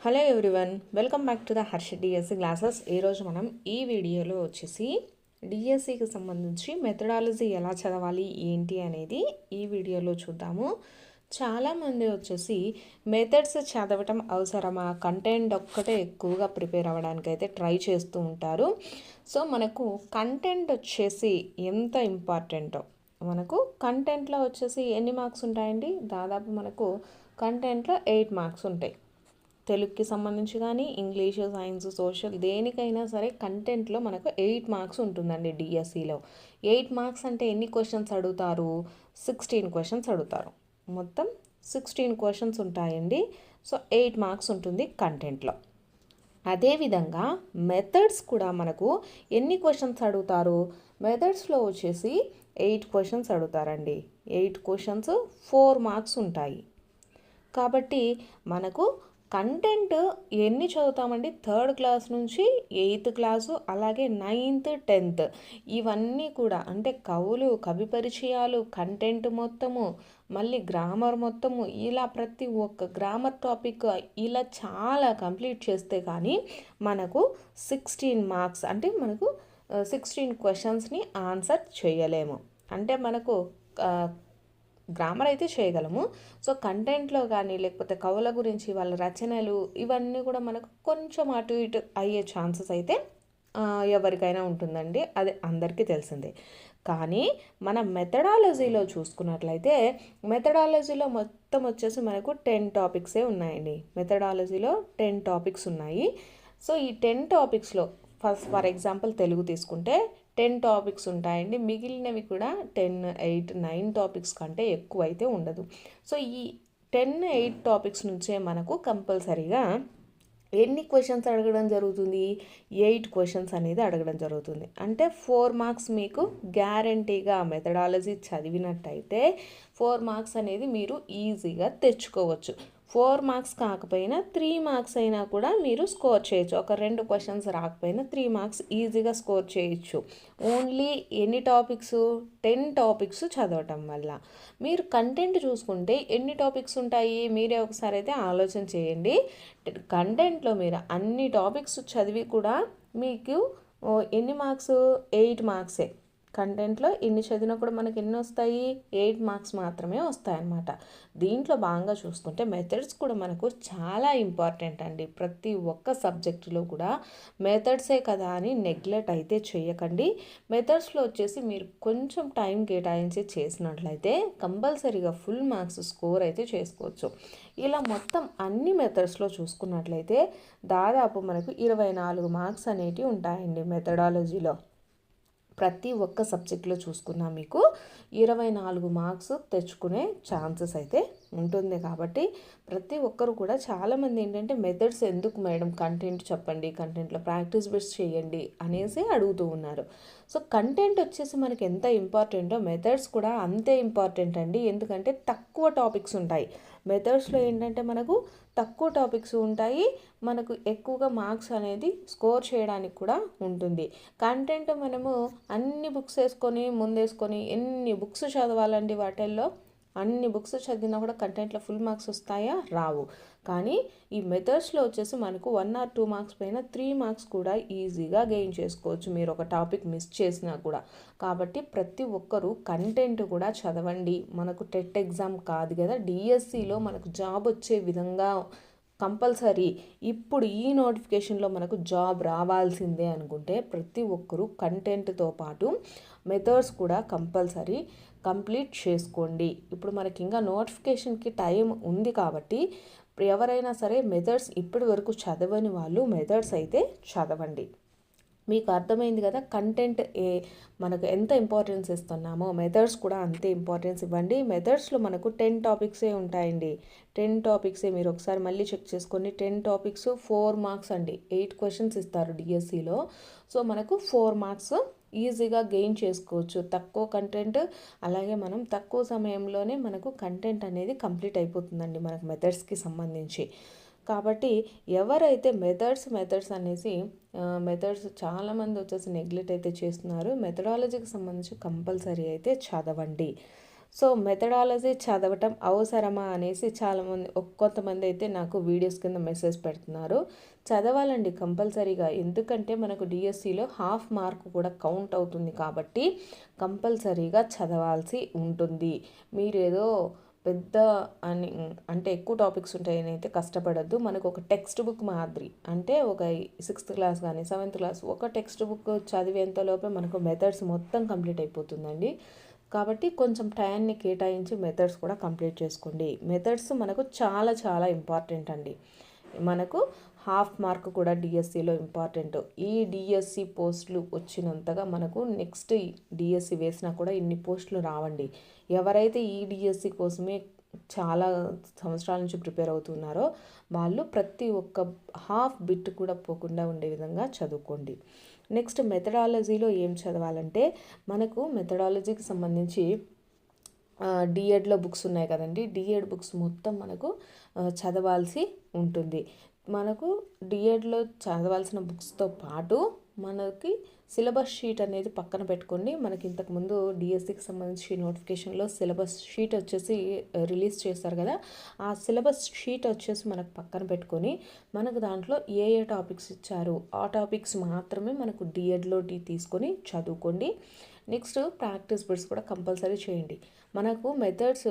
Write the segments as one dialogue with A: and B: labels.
A: Hello everyone, welcome back to the Harsha DSC classes. ఈరోజు మనం ఈ వీడియోలో వచ్చేసి డిఎస్సికి సంబంధించి మెథడాలజీ ఎలా చదవాలి ఏంటి అనేది ఈ వీడియోలో చూద్దాము. చాలామంది వచ్చేసి మెథడ్స్ చదవటం అవసరమా, కంటెంట్ ఒక్కటే ఎక్కువగా ప్రిపేర్ అవ్వడానికి అయితే ట్రై చేస్తూ ఉంటారు. సో మనకు కంటెంట్ వచ్చేసి ఎంత ఇంపార్టెంటో, మనకు కంటెంట్లో వచ్చేసి ఎన్ని మార్క్స్ ఉంటాయండి? దాదాపు మనకు కంటెంట్లో 8 మార్క్స్ ఉంటాయి. తెలుగుకి సంబంధించి కానీ ఇంగ్లీషు, సైన్స్, సోషల్ దేనికైనా సరే కంటెంట్లో మనకు 8 మార్క్స్ ఉంటుందండి డిఎస్సిలో. 8 మార్క్స్ అంటే ఎన్ని క్వశ్చన్స్ అడుగుతారు? 16 క్వశ్చన్స్ అడుగుతారు. మొత్తం 16 క్వశ్చన్స్ ఉంటాయండి. సో 8 మార్క్స్ ఉంటుంది కంటెంట్లో. అదేవిధంగా మెథడ్స్ కూడా మనకు ఎన్ని క్వశ్చన్స్ అడుగుతారు? మెథడ్స్లో వచ్చేసి 8 క్వశ్చన్స్ అడుగుతారండి. 8 క్వశ్చన్స్ 4 మార్క్స్ ఉంటాయి. కాబట్టి మనకు కంటెంట్ ఎన్ని చదువుతామండి? 3rd క్లాస్ నుంచి 8th క్లాసు, అలాగే 9th 10th ఇవన్నీ కూడా అంటే కవులు, కవి పరిచయాలు, కంటెంట్ మొత్తము, మళ్ళీ గ్రామర్ మొత్తము, ఇలా ప్రతి ఒక్క గ్రామర్ టాపిక్ ఇలా చాలా కంప్లీట్ చేస్తే కానీ మనకు 16 మార్క్స్ అంటే మనకు 16 క్వశ్చన్స్ని ఆన్సర్ చేయలేము. అంటే మనకు గ్రామర్ అయితే చేయగలము. సో కంటెంట్లో కానీ లేకపోతే కవుల గురించి వాళ్ళ రచనలు ఇవన్నీ కూడా మనకు కొంచెం అటు ఇటు అయ్యే ఛాన్సెస్ అయితే ఎవరికైనా ఉంటుందండి, అది అందరికీ తెలిసిందే. కానీ మన మెథడాలజీలో చూసుకున్నట్లయితే మెథడాలజీలో మొత్తం వచ్చేసి మనకు 10 టాపిక్సే ఉన్నాయండి. మెథడాలజీలో 10 టాపిక్స్ ఉన్నాయి. సో ఈ 10 టాపిక్స్లో ఫర్ ఎగ్జాంపుల్ తెలుగు తీసుకుంటే 10 టాపిక్స్ ఉంటాయండి. మిగిలినవి కూడా 10, 8, 9 టాపిక్స్ కంటే ఎక్కువ అయితే ఉండదు. సో ఈ 10, 8 టాపిక్స్ నుంచే మనకు కంపల్సరీగా ఎన్ని క్వశ్చన్స్ అడగడం జరుగుతుంది? 8 క్వశ్చన్స్ అనేది అడగడం జరుగుతుంది. అంటే 4 మార్క్స్ మీకు గ్యారంటీగా మెథడాలజీ చదివినట్టయితే 4 మార్క్స్ అనేది మీరు ఈజీగా తెచ్చుకోవచ్చు. 4 మార్క్స్ కాకపోయినా 3 మార్క్స్ అయినా కూడా మీరు స్కోర్ చేయొచ్చు. ఒక 2 క్వశ్చన్స్ రాకపోయినా 3 మార్క్స్ ఈజీగా స్కోర్ చేయొచ్చు. ఓన్లీ ఎన్ని టాపిక్స్? 10 టాపిక్స్ చదవటం వల్ల. మీరు కంటెంట్ చూసుకుంటే ఎన్ని టాపిక్స్ ఉంటాయి? మీరే ఒకసారి అయితే ఆలోచన చేయండి. కంటెంట్లో మీరు అన్ని టాపిక్స్ చదివి కూడా మీకు ఎన్ని మార్క్స్? 8 మార్క్సే. కంటెంట్లో ఇన్ని చదివినా కూడా మనకి ఎన్ని వస్తాయి? 8 మార్క్స్ మాత్రమే వస్తాయన్నమాట. దీంట్లో భాగంగా చూసుకుంటే మెథడ్స్ కూడా మనకు చాలా ఇంపార్టెంట్ అండి. ప్రతి ఒక్క సబ్జెక్టులో కూడా మెథడ్సే కదా అని నెగ్లెక్ట్ అయితే చేయకండి. మెథడ్స్లో వచ్చేసి మీరు కొంచెం టైం కేటాయించి చేసినట్లయితే కంపల్సరీగా ఫుల్ మార్క్స్ స్కోర్ అయితే చేసుకోవచ్చు. ఇలా మొత్తం అన్ని మెథడ్స్లో చూసుకున్నట్లయితే దాదాపు మనకు 24 మార్క్స్ అనేటివి ఉంటాయండి మెథడాలజీలో. ప్రతి ఒక్క సబ్జెక్ట్లో చూసుకున్నా మీకు 24 మార్క్స్ తెచ్చుకునే ఛాన్సెస్ అయితే ఉంటుంది. కాబట్టి ప్రతి ఒక్కరు కూడా చాలామంది ఏంటంటే మెథడ్స్ ఎందుకు మేడం, కంటెంట్ చెప్పండి, కంటెంట్లో ప్రాక్టీస్ బిట్స్ చేయండి అనేసి అడుగుతూ ఉన్నారు. సో కంటెంట్ వచ్చేసి మనకి ఎంత ఇంపార్టెంటో మెథడ్స్ కూడా అంతే ఇంపార్టెంట్ అండి. ఎందుకంటే తక్కువ టాపిక్స్ ఉంటాయి మెథడ్స్లో. ఏంటంటే మనకు తక్కువ టాపిక్స్ ఉంటాయి, మనకు ఎక్కువగా మార్క్స్ అనేది స్కోర్ చేయడానికి కూడా ఉంటుంది. కంటెంట్ మనము అన్ని బుక్స్ వేసుకొని ముందేసుకొని ఎన్ని బుక్స్ చదవాలండి? వాటిల్లో అన్ని బుక్స్ చదివినా కూడా కంటెంట్లో ఫుల్ మార్క్స్ వస్తాయా? రావు. కానీ ఈ మెథడ్స్లో వచ్చేసి మనకు 1 or 2 మార్క్స్ పైన 3 మార్క్స్ కూడా ఈజీగా గెయిన్ చేసుకోవచ్చు మీరు ఒక టాపిక్ మిస్ చేసినా కూడా. కాబట్టి ప్రతి ఒక్కరూ కంటెంట్ కూడా చదవండి. మనకు టెట్ ఎగ్జామ్ కాదు కదా, డిఎస్సిలో మనకు జాబ్ వచ్చే విధంగా కంపల్సరీ ఇప్పుడు ఈ నోటిఫికేషన్లో మనకు జాబ్ రావాల్సిందే అనుకుంటే ప్రతి ఒక్కరూ కంటెంట్తో పాటు మెథడ్స్ కూడా కంపల్సరీ కంప్లీట్ చేసుకోండి. ఇప్పుడు మనకి ఇంకా నోటిఫికేషన్కి టైం ఉంది కాబట్టి ఎవరైనా సరే మెథడ్స్ ఇప్పటి వరకు చదవని వాళ్ళు మెథడ్స్ అయితే చదవండి. మీకు అర్థమైంది కదా, కంటెంట్ మనకు ఎంత ఇంపార్టెన్స్ ఇస్తున్నామో మెథడ్స్ కూడా అంతే ఇంపార్టెన్స్ ఇవ్వండి. మెథడ్స్లో మనకు 10 టాపిక్సే ఉంటాయండి. 10 టాపిక్సే మీరు ఒకసారి మళ్ళీ చెక్ చేసుకొని 10 టాపిక్స్ 4 మార్క్స్ అండి. 8 క్వశ్చన్స్ ఇస్తారు డిఎస్సిలో. సో మనకు 4 మార్క్స్ ఈజీగా గెయిన్ చేసుకోవచ్చు. తక్కువ కంటెంట్, అలాగే మనం తక్కువ సమయంలోనే మనకు కంటెంట్ అనేది కంప్లీట్ అయిపోతుందండి మనకు మెథడ్స్కి సంబంధించి. కాబట్టి ఎవరైతే మెథడ్స్ అనేసి మెథడ్స్ చాలామంది వచ్చేసి నెగ్లెక్ట్ అయితే చేస్తున్నారు. మెథడాలజీకి సంబంధించి కంపల్సరీ అయితే చదవండి. సో మెథడాలజీ చదవటం అవసరమా అనేసి చాలామంది కొంతమంది అయితే నాకు వీడియోస్ కింద మెసేజ్ పెడుతున్నారు. చదవాలండి కంపల్సరీగా, ఎందుకంటే మనకు డిఎస్సిలో హాఫ్ మార్క్ కూడా కౌంట్ అవుతుంది కాబట్టి కంపల్సరీగా చదవాల్సి ఉంటుంది. మీరేదో పెద్ద అంటే ఎక్కువ టాపిక్స్ ఉంటాయని అయితే కష్టపడద్దు. మనకు ఒక టెక్స్ట్ బుక్ మాదిరి, అంటే ఒక 6th క్లాస్ కానీ 7th క్లాస్ ఒక టెక్స్ట్ బుక్ చదివేంతలోపే మనకు మెథడ్స్ మొత్తం కంప్లీట్ అయిపోతుందండి. కాబట్టి కొంచెం టైంని కేటాయించి మెథడ్స్ కూడా కంప్లీట్ చేసుకోండి. మెథడ్స్ మనకు చాలా చాలా ఇంపార్టెంట్ అండి. మనకు హాఫ్ మార్క్ కూడా డిఎస్సిలో ఇంపార్టెంట్. ఈ డిఎస్సి పోస్టులు వచ్చినంతగా మనకు నెక్స్ట్ డిఎస్సి వేసినా కూడా ఇన్ని పోస్టులు రావండి. ఎవరైతే ఈ డిఎస్సి కోసమే చాలా సంవత్సరాల నుంచి ప్రిపేర్ అవుతున్నారో వాళ్ళు ప్రతి ఒక్క హాఫ్ బిట్ కూడా పోకుండా ఉండే విధంగా చదువుకోండి. నెక్స్ట్ మెథడాలజీలో ఏం చదవాలంటే మనకు మెథడాలజీకి సంబంధించి డిఎడ్లో బుక్స్ ఉన్నాయి కదండి. డిఎడ్ బుక్స్ మొత్తం మనకు చదవాల్సి ఉంటుంది. మనకు డిఎడ్లో చదవాల్సిన బుక్స్తో పాటు మనకి సిలబస్ షీట్ అనేది పక్కన పెట్టుకోండి. మనకి ఇంతకుముందు డిఎస్సికి సంబంధించి నోటిఫికేషన్లో సిలబస్ షీట్ వచ్చేసి రిలీజ్ చేస్తారు కదా. ఆ సిలబస్ షీట్ వచ్చేసి మనకు పక్కన పెట్టుకొని మనకు దాంట్లో ఏ ఏ టాపిక్స్ ఇచ్చారు ఆ టాపిక్స్ మాత్రమే మనకు డిఎడ్లో తీసుకొని చదువుకోండి. నెక్స్ట్ ప్రాక్టీస్ బిట్స్ కూడా కంపల్సరీ చేయండి. మనకు మెథడ్స్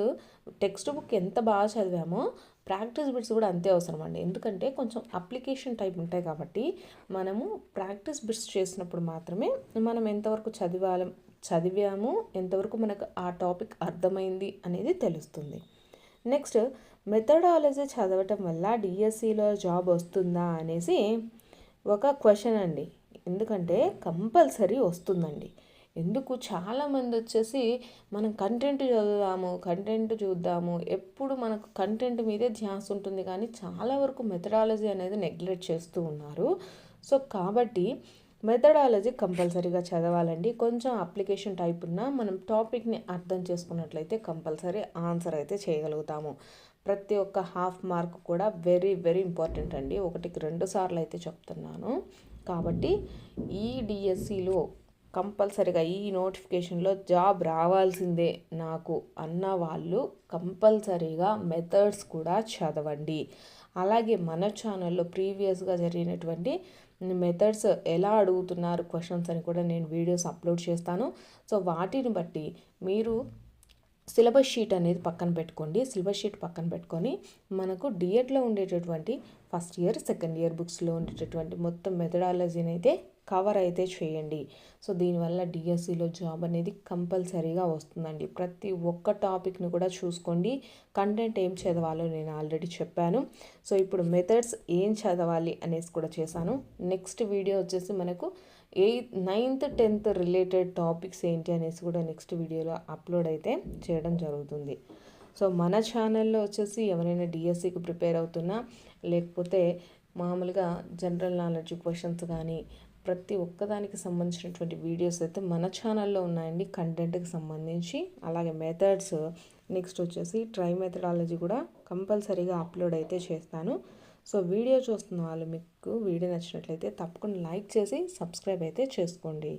A: టెక్స్ట్ బుక్ ఎంత బాగా చదివామో ప్రాక్టీస్ బిట్స్ కూడా అంతే అవసరం అండి. ఎందుకంటే కొంచెం అప్లికేషన్ టైప్ ఉంటాయి కాబట్టి మనము ప్రాక్టీస్ బిట్స్ చేసినప్పుడు మాత్రమే మనం ఎంతవరకు చదివాము, ఎంతవరకు మనకు ఆ టాపిక్ అర్థమైంది అనేది తెలుస్తుంది. నెక్స్ట్ మెథడాలజీ చదవటం వల్ల డిఎస్సిలో జాబ్ వస్తుందా అనేసి ఒక క్వశ్చన్ అండి. ఎందుకంటే కంపల్సరీ వస్తుందండి. ఎందుకు చాలామంది వచ్చేసి మనం కంటెంట్ చూద్దాము, ఎప్పుడు మనకు కంటెంట్ మీదే ధ్యాస ఉంటుంది, కానీ చాలా వరకు మెథడాలజీ అనేది నెగ్లెక్ట్ చేస్తూ ఉన్నారు. సో కాబట్టి మెథడాలజీ కంపల్సరీగా చదవాలండి. కొంచెం అప్లికేషన్ టైప్ ఉన్నా మనం టాపిక్ని అర్థం చేసుకున్నట్లయితే కంపల్సరీ ఆన్సర్ అయితే చేయగలుగుతాము. ప్రతి ఒక్క హాఫ్ మార్క్ కూడా వెరీ వెరీ ఇంపార్టెంట్ అండి. 1కి 2 సార్లు అయితే చెప్తున్నాను. కాబట్టి ఈ డిఎస్సిలో కంపల్సరీగా ఈ నోటిఫికేషన్లో జాబ్ రావాల్సిందే నాకు అన్న వాళ్ళు కంపల్సరీగా మెథడ్స్ కూడా చదవండి. అలాగే మన ఛానల్లో ప్రీవియస్గా జరిగినటువంటి మెథడ్స్ ఎలా అడుగుతున్నారు క్వశ్చన్స్ అని కూడా నేను వీడియోస్ అప్లోడ్ చేస్తాను. సో వాటిని బట్టి మీరు సిలబస్ షీట్ అనేది పక్కన పెట్టుకోండి. సిలబస్ షీట్ పక్కన పెట్టుకొని మనకు డిఎడ్లో ఉండేటటువంటి ఫస్ట్ ఇయర్ సెకండ్ ఇయర్ బుక్స్లో ఉండేటటువంటి మొత్తం మెథడాలజీని అయితే కవర్ అయితే చేయండి. సో దీనివల్ల డిఎస్సిలో జాబ్ అనేది కంపల్సరీగా వస్తుందండి. ప్రతి ఒక్క టాపిక్ని కూడా చూసుకోండి. కంటెంట్ ఏం చదవాలో నేను ఆల్రెడీ చెప్పాను. సో ఇప్పుడు మెథడ్స్ ఏం చదవాలి అనేసి కూడా చేశాను. నెక్స్ట్ వీడియో వచ్చేసి మనకు 9th 10th రిలేటెడ్ టాపిక్స్ ఏంటి అనేసి కూడా నెక్స్ట్ వీడియోలో అప్లోడ్ అయితే చేయడం జరుగుతుంది. సో మన ఛానల్లో వచ్చేసి ఎవరైనా డిఎస్సికి ప్రిపేర్ అవుతున్నా, లేకపోతే మామూలుగా జనరల్ నాలెడ్జ్ క్వశ్చన్స్ కానీ ప్రతి ఒక్కదానికి సంబంధించినటువంటి వీడియోస్ అయితే మన ఛానల్లో ఉన్నాయండి. కంటెంట్కి సంబంధించి అలాగే మెథడ్స్, నెక్స్ట్ వచ్చేసి ట్రై మెథడాలజీ కూడా కంపల్సరీగా అప్లోడ్ అయితే చేస్తాను. సో వీడియో చూస్తున్న వాళ్ళు మీకు వీడియో నచ్చినట్లయితే తప్పకుండా లైక్ చేసి సబ్స్క్రైబ్ అయితే చేసుకోండి.